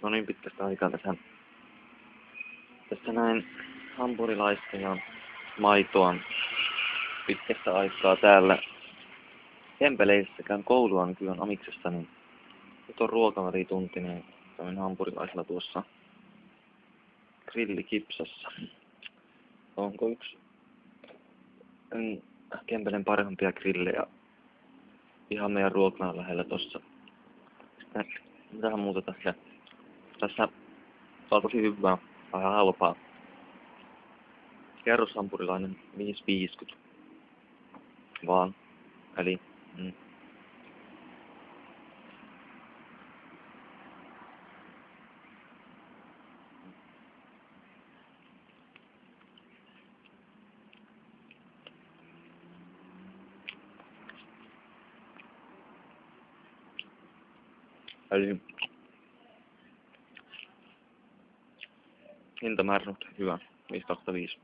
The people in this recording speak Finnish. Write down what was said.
on niin pitkästä aikaa tässä näin hampurilaista ja maitoa pitkästä aikaa täällä Kempeleissä. Käyn koulua nykyään Amiksessa, niin nyt on ruokavälitunti, niin käyn hampurilaisella tuossa grillikipsassa. Onko yksi Kempeleen parhaimpia grillejä ihan meidän ruokalan lähellä tossa. Mitähän muuta tässä? Tässä on tosi hyvää, vähän halpaa. Kerroshampurilainen 5,50 vaan. Eli hintamäärä on hyvä, 5,5.